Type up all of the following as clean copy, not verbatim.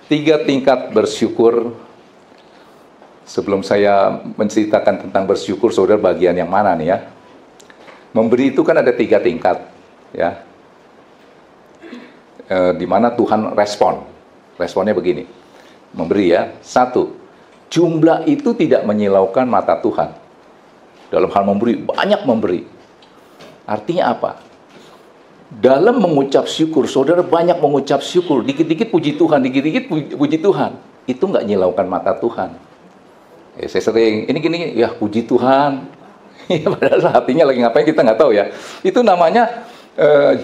Tiga tingkat bersyukur. Sebelum saya menceritakan tentang bersyukur, saudara, bagian yang mana nih ya? Memberi itu kan ada tiga tingkat, ya. Di mana Tuhan respon. Responnya begini. Memberi ya. Satu, jumlah itu tidak menyilaukan mata Tuhan. Dalam hal memberi, banyak memberi. Artinya apa? Dalam mengucap syukur, saudara banyak mengucap syukur. Dikit-dikit puji Tuhan, dikit-dikit puji Tuhan. Itu nggak nyilaukan mata Tuhan. Saya sering, ini gini, ya puji Tuhan. Padahal hatinya lagi ngapain kita nggak tahu ya. Itu namanya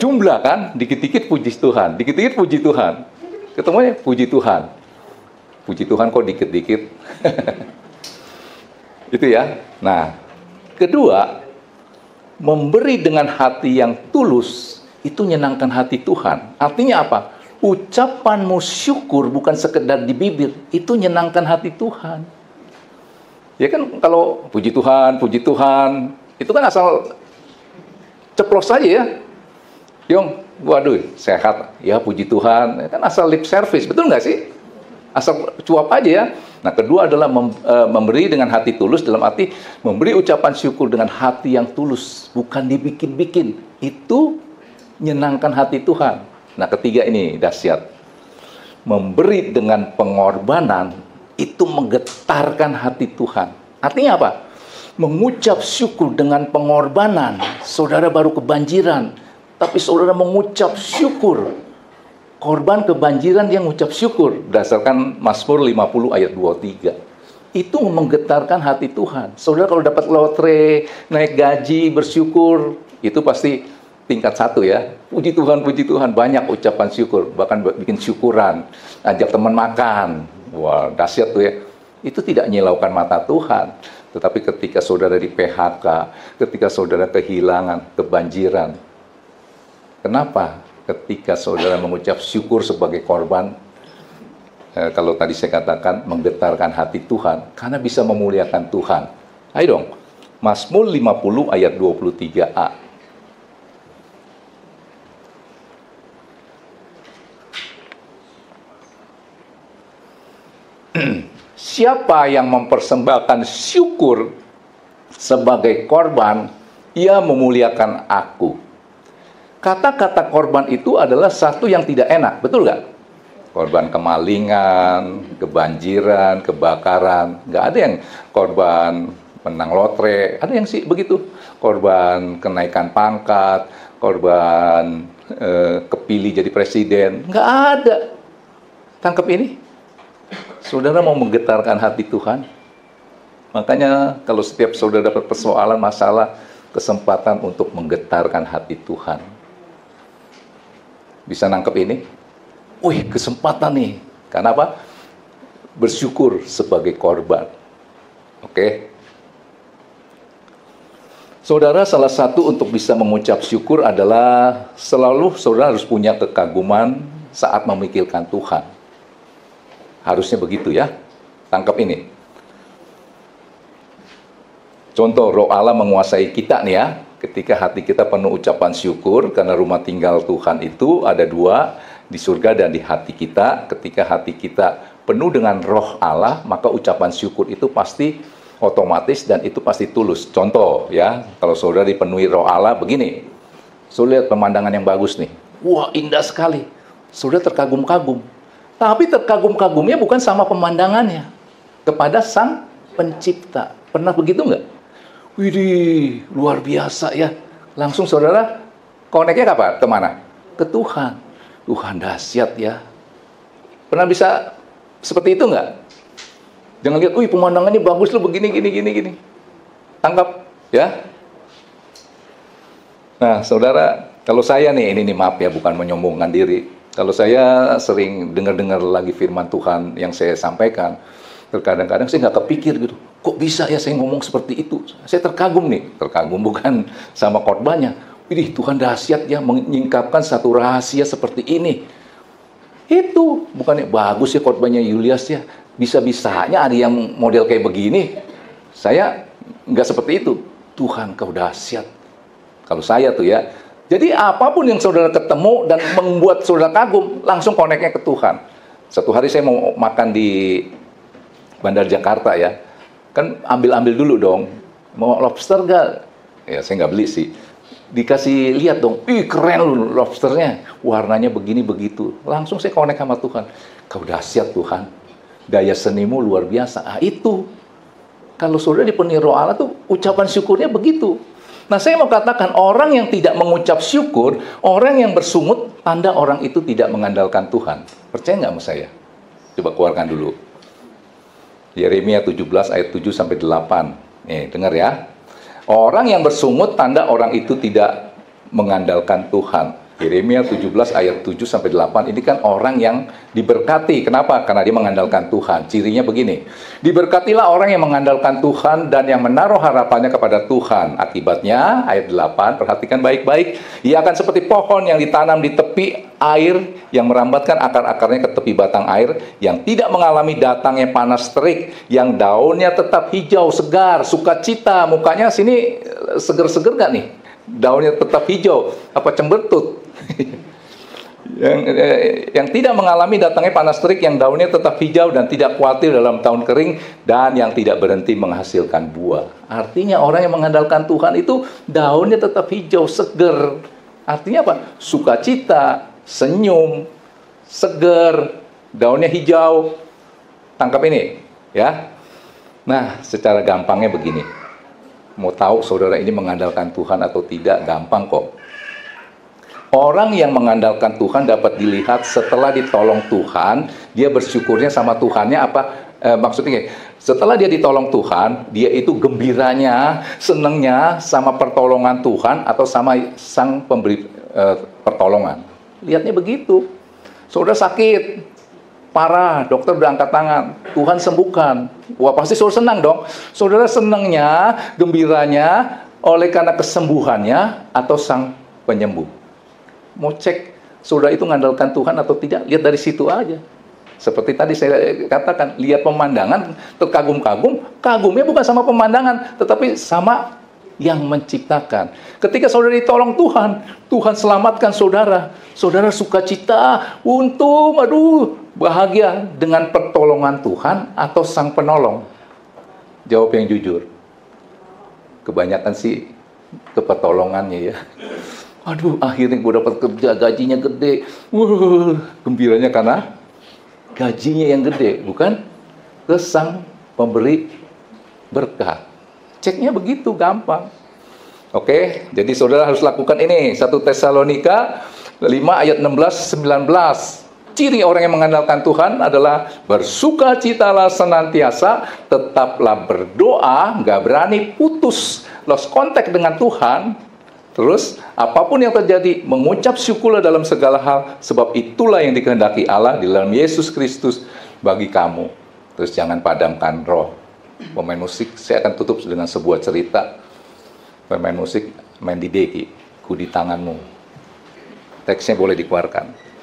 jumlah kan, dikit-dikit puji Tuhan, dikit-dikit puji Tuhan. Ketemunya puji Tuhan. Puji Tuhan kok dikit-dikit. Itu ya. Nah, kedua, memberi dengan hati yang tulus itu menyenangkan hati Tuhan. Artinya apa? Ucapanmu syukur bukan sekedar di bibir, itu menyenangkan hati Tuhan. Ya kan kalau puji Tuhan, itu kan asal ceplos saja ya. Yong, waduh, sehat, ya puji Tuhan. Kan asal lip service, betul nggak sih? Asal cuap aja ya. Nah, kedua adalah memberi dengan hati tulus, dalam arti memberi ucapan syukur dengan hati yang tulus, bukan dibikin-bikin. Itu menyenangkan hati Tuhan. Nah, ketiga ini dahsyat. Memberi dengan pengorbanan itu menggetarkan hati Tuhan. Artinya apa? Mengucap syukur dengan pengorbanan. Saudara baru kebanjiran, tapi saudara mengucap syukur. Korban kebanjiran yang mengucap syukur. Berdasarkan Mazmur 50 ayat 23. Itu menggetarkan hati Tuhan. Saudara kalau dapat lotre, naik gaji, bersyukur, itu pasti tingkat satu ya. Puji Tuhan, banyak ucapan syukur. Bahkan bikin syukuran. Ajak teman makan. Wah, dahsyat tuh ya. Itu tidak menyilaukan mata Tuhan. Tetapi ketika saudara di PHK, ketika saudara kehilangan, kebanjiran. Kenapa? Ketika saudara mengucap syukur sebagai korban, kalau tadi saya katakan menggetarkan hati Tuhan, karena bisa memuliakan Tuhan. Ayo dong, Mazmur 50 ayat 23a. Siapa yang mempersembahkan syukur sebagai korban, ia memuliakan aku. Kata-kata korban itu adalah satu yang tidak enak, betul nggak? Korban kemalingan, kebanjiran, kebakaran. Nggak ada yang korban menang lotre, ada yang sih begitu. Korban kenaikan pangkat, korban kepilih jadi presiden. Nggak ada. Tangkap ini. Saudara mau menggetarkan hati Tuhan? Makanya kalau setiap saudara dapat persoalan, masalah, kesempatan untuk menggetarkan hati Tuhan. Bisa nangkep ini? Wih, kesempatan nih. Karena apa? Bersyukur sebagai korban. Oke? Saudara, salah satu untuk bisa mengucap syukur adalah selalu saudara harus punya kekaguman saat memikirkan Tuhan. Harusnya begitu ya. Tangkap ini. Contoh, Roh Allah menguasai kita nih ya. Ketika hati kita penuh ucapan syukur, karena rumah tinggal Tuhan itu ada dua, di surga dan di hati kita. Ketika hati kita penuh dengan Roh Allah, maka ucapan syukur itu pasti otomatis dan itu pasti tulus. Contoh ya, kalau saudara dipenuhi Roh Allah begini. Saudara lihat pemandangan yang bagus nih. Wah, indah sekali. Saudara terkagum-kagum. Tapi terkagum-kagumnya bukan sama pemandangannya, kepada Sang Pencipta. Pernah begitu nggak? Widih, luar biasa ya. Langsung saudara koneknya kapan? Kemana? Ke Tuhan. Tuhan dahsyat ya. Pernah bisa seperti itu nggak? Jangan lihat, wih pemandangannya bagus loh, begini, gini. Tangkap ya. Nah saudara, kalau saya nih, ini maaf ya, bukan menyombongkan diri. Kalau saya sering dengar lagi firman Tuhan yang saya sampaikan, terkadang-kadang saya nggak kepikir gitu. Kok bisa ya saya ngomong seperti itu? Saya terkagum nih. Terkagum bukan sama khotbahnya. Widih, Tuhan dahsyat ya menyingkapkan satu rahasia seperti ini. Itu bukannya bagus ya khotbahnya Julius ya. Bisa-bisanya ada yang model kayak begini. Saya nggak seperti itu. Tuhan kau dahsyat. Kalau saya tuh ya. Jadi apapun yang saudara ketemu dan membuat saudara kagum, langsung koneknya ke Tuhan. Satu hari saya mau makan di Bandar Jakarta ya, kan ambil-ambil dulu dong. Mau lobster gak? Ya saya nggak beli sih. Dikasih lihat dong, ih keren lu lobsternya, warnanya begini begitu. Langsung saya connect sama Tuhan. Kau dahsyat Tuhan, daya senimu luar biasa. Ah itu, kalau saudara dipenuhi Roh Allah tuh ucapan syukurnya begitu. Nah saya mau katakan, orang yang tidak mengucap syukur, orang yang bersungut, tanda orang itu tidak mengandalkan Tuhan. Percaya nggak sama saya? Coba keluarkan dulu. Yeremia 17 ayat 7 sampai 8. Nih, dengar ya. Orang yang bersungut, tanda orang itu tidak mengandalkan Tuhan. Yeremia 17 ayat 7 sampai 8. Ini kan orang yang diberkati. Kenapa? Karena dia mengandalkan Tuhan. Cirinya begini. Diberkatilah orang yang mengandalkan Tuhan dan yang menaruh harapannya kepada Tuhan. Akibatnya, ayat 8, perhatikan baik-baik. Ia akan seperti pohon yang ditanam di tepi air, yang merambatkan akar-akarnya ke tepi batang air, yang tidak mengalami datangnya panas terik, yang daunnya tetap hijau, segar, sukacita. Mukanya sini seger-seger gak nih? Daunnya tetap hijau, apa cembertut? yang tidak mengalami datangnya panas terik, yang daunnya tetap hijau dan tidak khawatir dalam tahun kering, dan yang tidak berhenti menghasilkan buah. Artinya orang yang mengandalkan Tuhan itu daunnya tetap hijau, seger. Artinya apa? Sukacita, senyum, seger, daunnya hijau. Tangkap ini, ya. Nah, secara gampangnya begini. Mau tahu saudara ini mengandalkan Tuhan atau tidak? Gampang kok. Orang yang mengandalkan Tuhan dapat dilihat setelah ditolong Tuhan, dia bersyukurnya sama Tuhannya apa? Maksudnya, setelah dia ditolong Tuhan, dia itu gembiranya, senengnya sama pertolongan Tuhan atau sama sang pemberi pertolongan. Lihatnya begitu. Saudara sakit, parah, dokter udah angkat tangan, Tuhan sembuhkan. Wah, pasti saudara senang dong. Saudara senangnya, gembiranya oleh karena kesembuhannya atau sang penyembuh. Mau cek saudara itu mengandalkan Tuhan atau tidak, lihat dari situ aja. Seperti tadi saya katakan, lihat pemandangan, terkagum-kagum, kagumnya bukan sama pemandangan, tetapi sama yang menciptakan. Ketika saudara ditolong Tuhan, Tuhan selamatkan saudara, saudara sukacita, untung, aduh, bahagia dengan pertolongan Tuhan atau sang penolong. Jawab yang jujur. Kebanyakan sih ke pertolongannya ya. Aduh, akhirnya gue dapat kerja, gajinya gede. Gembiranya karena gajinya yang gede, bukan ke sang pemberi berkat. Ceknya begitu gampang. Oke, jadi saudara harus lakukan ini. 1 Tesalonika 5 ayat 16-19. Ciri orang yang mengandalkan Tuhan adalah bersukacitalah senantiasa, tetaplah berdoa, nggak berani putus, lost contact dengan Tuhan. Terus, apapun yang terjadi, mengucap syukurlah dalam segala hal, sebab itulah yang dikehendaki Allah di dalam Yesus Kristus bagi kamu. Terus jangan padamkan roh. Pemain musik, saya akan tutup dengan sebuah cerita. Pemain musik main di deki, ku di tanganmu. Teksnya boleh dikeluarkan.